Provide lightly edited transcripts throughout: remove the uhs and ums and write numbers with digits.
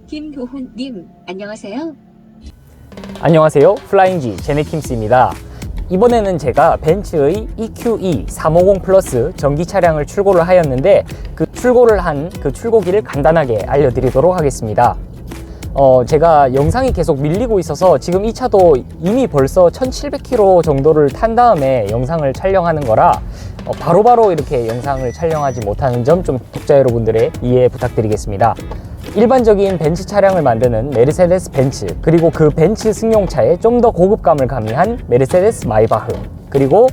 김도훈님, 안녕하세요. 안녕하세요. 플라잉G 제네킴스입니다. 이번에는 제가 벤츠의 EQE 350 플러스 전기 차량을 출고를 하였는데 그 출고를 한 그 출고기를 간단하게 알려드리도록 하겠습니다. 제가 영상이 계속 밀리고 있어서 지금 이 차도 이미 벌써 1700km 정도를 탄 다음에 영상을 촬영하는 거라 바로바로 이렇게 영상을 촬영하지 못하는 점 좀 독자 여러분들의 이해 부탁드리겠습니다. 일반적인 벤츠 차량을 만드는 메르세데스 벤츠, 그리고 그 벤츠 승용차에 좀 더 고급감을 가미한 메르세데스 마이바흐, 그리고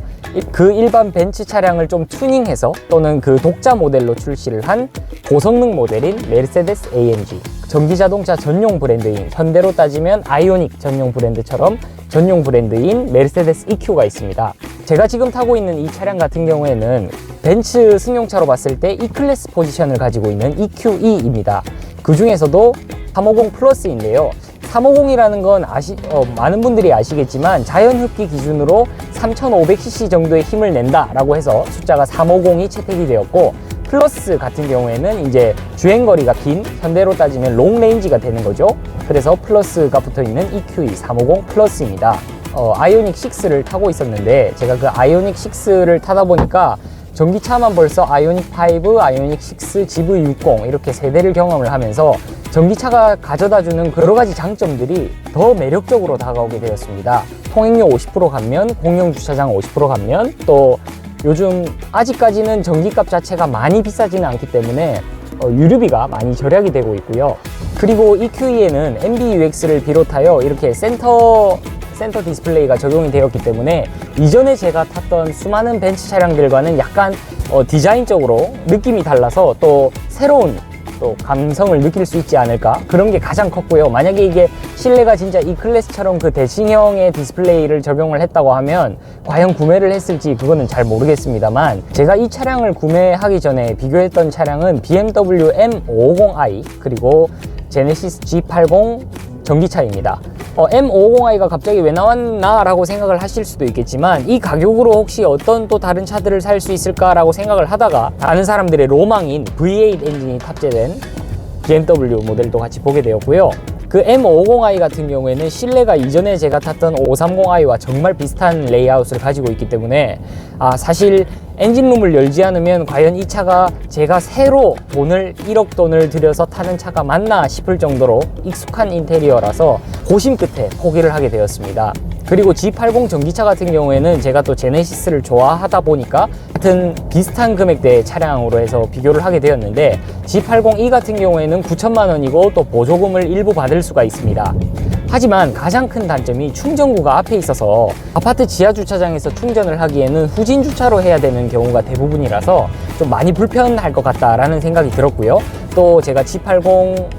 그 일반 벤츠 차량을 좀 튜닝해서 또는 그 독자 모델로 출시를 한 고성능 모델인 메르세데스 AMG, 전기자동차 전용 브랜드인 현대로 따지면 아이오닉 전용 브랜드처럼 전용 브랜드인 메르세데스 EQ가 있습니다. 제가 지금 타고 있는 이 차량 같은 경우에는 벤츠 승용차로 봤을 때 E클래스 포지션을 가지고 있는 EQE입니다. 그 중에서도 350 플러스인데요. 350이라는 건 많은 분들이 아시겠지만 자연흡기 기준으로 3500cc 정도의 힘을 낸다라고 해서 숫자가 350이 채택이 되었고, 플러스 같은 경우에는 이제 주행거리가 긴 현대로 따지면 롱레인지가 되는 거죠. 그래서 플러스가 붙어있는 EQE 350 플러스입니다. 아이오닉 6를 타고 있었는데 제가 그 아이오닉 6를 타다 보니까 전기차만 벌써 아이오닉 5, 아이오닉 6, GV60 이렇게 세 대를 경험을 하면서 전기차가 가져다주는 여러 가지 장점들이 더 매력적으로 다가오게 되었습니다. 통행료 50% 감면, 공용 주차장 50% 감면, 또 요즘 아직까지는 전기값 자체가 많이 비싸지는 않기 때문에 유류비가 많이 절약이 되고 있고요. 그리고 EQE에는 MBUX를 비롯하여 이렇게 센터 디스플레이가 적용이 되었기 때문에 이전에 제가 탔던 수많은 벤츠 차량들과는 약간 디자인적으로 느낌이 달라서 또 새로운 또 감성을 느낄 수 있지 않을까, 그런 게 가장 컸고요. 만약에 이게 실내가 진짜 이 클래스처럼 그 대칭형의 디스플레이를 적용을 했다고 하면 과연 구매를 했을지 그거는 잘 모르겠습니다만, 제가 이 차량을 구매하기 전에 비교했던 차량은 BMW M550i 그리고 제네시스 G80 전기차입니다. M550i가 갑자기 왜 나왔나 라고 생각을 하실 수도 있겠지만, 이 가격으로 혹시 어떤 또 다른 차들을 살 수 있을까 라고 생각을 하다가 다른 사람들의 로망인 V8 엔진이 탑재된 BMW 모델도 같이 보게 되었고요. 그 M550i 같은 경우에는 실내가 이전에 제가 탔던 530i와 정말 비슷한 레이아웃을 가지고 있기 때문에 사실 엔진룸을 열지 않으면 과연 이 차가 제가 새로 1억 돈을 들여서 타는 차가 맞나 싶을 정도로 익숙한 인테리어라서 고심 끝에 포기를 하게 되었습니다. 그리고 G80 전기차 같은 경우에는 제가 또 제네시스를 좋아하다 보니까 같은 비슷한 금액대의 차량으로 해서 비교를 하게 되었는데, G80E 같은 경우에는 9천만 원이고 또 보조금을 일부 받을 수가 있습니다. 하지만 가장 큰 단점이 충전구가 앞에 있어서 아파트 지하 주차장에서 충전을 하기에는 후진 주차로 해야 되는 경우가 대부분이라서 좀 많이 불편할 것 같다라는 생각이 들었고요. 또 제가 G80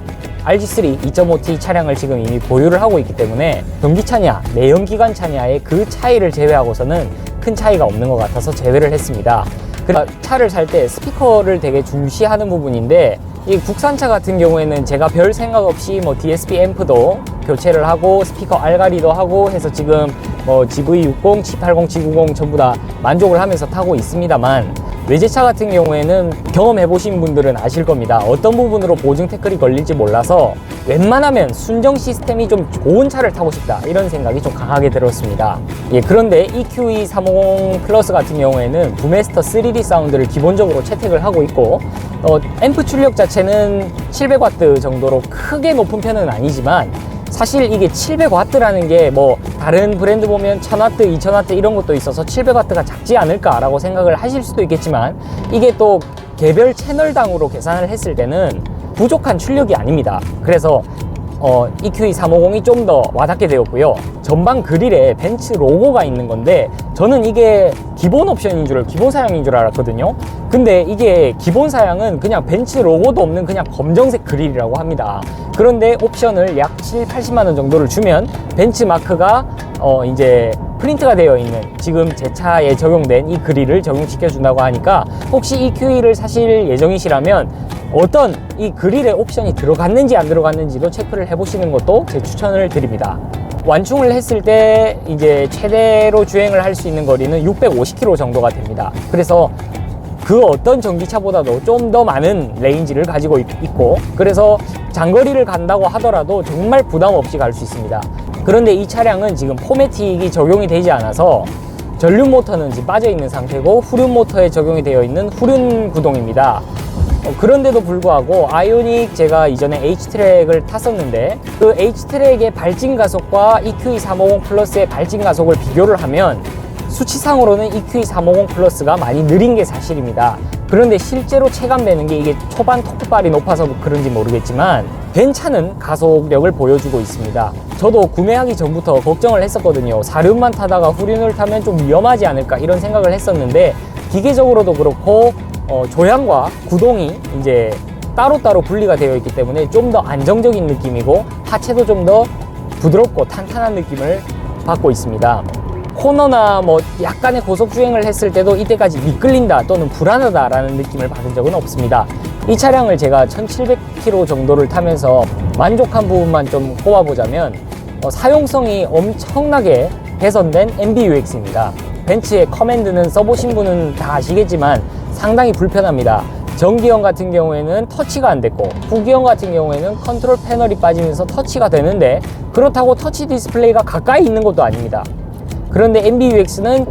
RG3 2.5T 차량을 지금 이미 보유를 하고 있기 때문에 전기차냐 내연기관차냐의 그 차이를 제외하고서는 큰 차이가 없는 것 같아서 제외를 했습니다. 차를 살 때 스피커를 되게 중시하는 부분인데, 이 국산차 같은 경우에는 제가 별 생각 없이 DSP 앰프도 교체를 하고 스피커 알가리도 하고 해서 지금 GV60, G80, G90 전부 다 만족을 하면서 타고 있습니다만, 외제차 같은 경우에는 경험해 보신 분들은 아실 겁니다. 어떤 부분으로 보증 태클이 걸릴지 몰라서 웬만하면 순정 시스템이 좀 좋은 차를 타고 싶다, 이런 생각이 좀 강하게 들었습니다. 그런데 EQE 350 플러스 같은 경우에는 부메스터 3D 사운드를 기본적으로 채택을 하고 있고, 앰프 출력 자체는 700W 정도로 크게 높은 편은 아니지만, 사실 이게 700W라는 게 다른 브랜드 보면 1000W, 2000W 이런 것도 있어서 700W가 작지 않을까라고 생각을 하실 수도 있겠지만, 이게 또 개별 채널당으로 계산을 했을 때는 부족한 출력이 아닙니다. 그래서 EQE 350이 좀 더 와닿게 되었고요. 전방 그릴에 벤츠 로고가 있는 건데, 저는 이게 기본 옵션인 기본 사양인 줄 알았거든요. 근데 이게 기본 사양은 그냥 벤츠 로고도 없는 그냥 검정색 그릴이라고 합니다. 그런데 옵션을 약 80만 원 정도를 주면 벤츠 마크가 이제 프린트가 되어 있는 지금 제 차에 적용된 이 그릴을 적용시켜 준다고 하니까, 혹시 EQE를 사실 예정이시라면 어떤 이 그릴의 옵션이 들어갔는지 안 들어갔는지도 체크를 해보시는 것도 제 추천을 드립니다. 완충을 했을 때 이제 최대로 주행을 할 수 있는 거리는 650km 정도가 됩니다. 그래서 그 어떤 전기차보다도 좀 더 많은 레인지를 가지고 있고, 그래서 장거리를 간다고 하더라도 정말 부담 없이 갈 수 있습니다. 그런데 이 차량은 지금 포매틱이 적용이 되지 않아서 전륜 모터는 지금 빠져 있는 상태고 후륜 모터에 적용이 되어 있는 후륜 구동입니다. 그런데도 불구하고 아이오닉, 제가 이전에 H트랙을 탔었는데 그 H트랙의 발진 가속과 EQE350 플러스의 발진 가속을 비교를 하면 수치상으로는 EQE350 플러스가 많이 느린 게 사실입니다. 그런데 실제로 체감되는 게 이게 초반 토크발이 높아서 그런지 모르겠지만 벤차는 가속력을 보여주고 있습니다. 저도 구매하기 전부터 걱정을 했었거든요. 사륜만 타다가 후륜을 타면 좀 위험하지 않을까 이런 생각을 했었는데, 기계적으로도 그렇고 조향과 구동이 이제 따로따로 분리가 되어 있기 때문에 좀 더 안정적인 느낌이고 하체도 좀 더 부드럽고 탄탄한 느낌을 받고 있습니다. 코너나 뭐 약간의 고속주행을 했을 때도 이때까지 미끌린다 또는 불안하다 라는 느낌을 받은 적은 없습니다. 이 차량을 제가 1700km 정도를 타면서 만족한 부분만 좀 꼽아보자면 사용성이 엄청나게 개선된 MBUX입니다. 벤츠의 커맨드는 써보신 분은 다 아시겠지만 상당히 불편합니다. 전기형 같은 경우에는 터치가 안 됐고, 후기형 같은 경우에는 컨트롤 패널이 빠지면서 터치가 되는데, 그렇다고 터치 디스플레이가 가까이 있는 것도 아닙니다. 그런데 MBUX는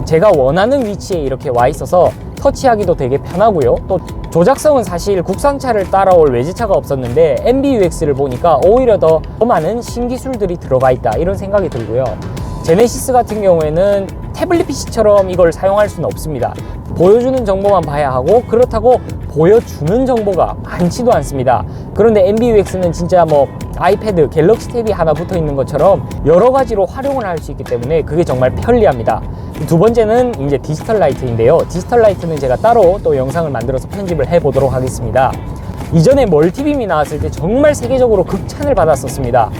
제가 원하는 위치에 이렇게 와 있어서 터치하기도 되게 편하고요. 또 조작성은 사실 국산차를 따라올 외제차가 없었는데 MBUX를 보니까 오히려 더 많은 신기술들이 들어가 있다 이런 생각이 들고요. 제네시스 같은 경우에는 태블릿 PC처럼 이걸 사용할 수는 없습니다. 보여주는 정보만 봐야 하고, 그렇다고 보여주는 정보가 많지도 않습니다. 그런데 MBUX는 진짜 뭐 아이패드, 갤럭시 탭이 하나 붙어 있는 것처럼 여러 가지로 활용을 할 수 있기 때문에 그게 정말 편리합니다. 두 번째는 이제 디지털 라이트인데요. 디지털 라이트는 제가 따로 또 영상을 만들어서 편집을 해 보도록 하겠습니다. 이전에 멀티빔이 나왔을 때 정말 세계적으로 극찬을 받았었습니다.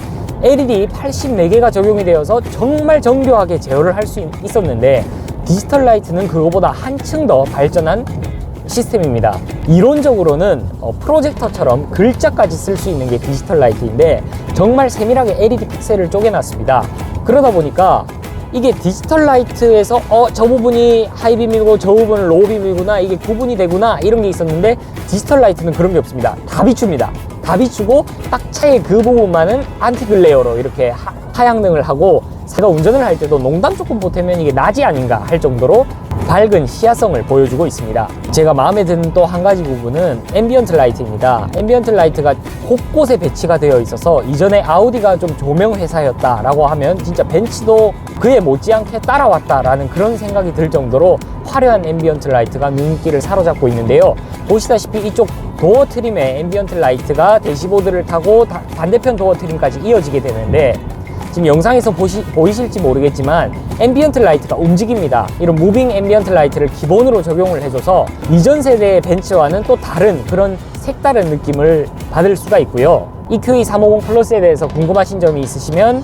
LED 84개가 적용이 되어서 정말 정교하게 제어를 할 수 있었는데, 디지털 라이트는 그거보다 한층 더 발전한 시스템입니다. 이론적으로는 프로젝터처럼 글자까지 쓸 수 있는 게 디지털 라이트인데 정말 세밀하게 LED 픽셀을 쪼개놨습니다. 그러다 보니까 이게 디지털 라이트에서 저 부분이 하이빔이고 저 부분은 로우빔이구나, 이게 구분이 되구나 이런 게 있었는데, 디지털 라이트는 그런 게 없습니다. 다 비춥니다. 다 비추고 딱 차의 그 부분만은 안티글레어로 이렇게 하향등을 하고, 제가 운전을 할 때도 농담 조금 보태면 이게 낮이 아닌가 할 정도로 밝은 시야성을 보여주고 있습니다. 제가 마음에 드는 또 한 가지 부분은 앰비언트 라이트입니다. 앰비언트 라이트가 곳곳에 배치가 되어 있어서 이전에 아우디가 좀 조명 회사였다라고 하면 진짜 벤츠도 그에 못지않게 따라왔다라는 그런 생각이 들 정도로 화려한 앰비언트 라이트가 눈길을 사로잡고 있는데요. 보시다시피 이쪽 도어 트림에 앰비언트 라이트가 대시보드를 타고 반대편 도어 트림까지 이어지게 되는데, 지금 영상에서 보이실지 모르겠지만 앰비언트 라이트가 움직입니다. 이런 무빙 앰비언트 라이트를 기본으로 적용을 해줘서 이전 세대의 벤츠와는 또 다른 그런 색다른 느낌을 받을 수가 있고요. EQE350 플러스에 대해서 궁금하신 점이 있으시면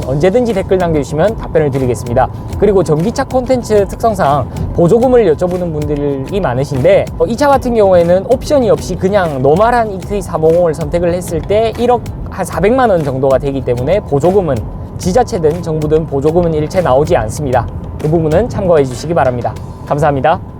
언제든지 댓글 남겨주시면 답변을 드리겠습니다. 그리고 전기차 콘텐츠 특성상 보조금을 여쭤보는 분들이 많으신데, 이 차 같은 경우에는 옵션이 없이 그냥 노멀한 EQE350을 선택을 했을 때 1억 한 400만 원 정도가 되기 때문에 보조금은 지자체든 정부든 보조금은 일체 나오지 않습니다. 그 부분은 참고해 주시기 바랍니다. 감사합니다.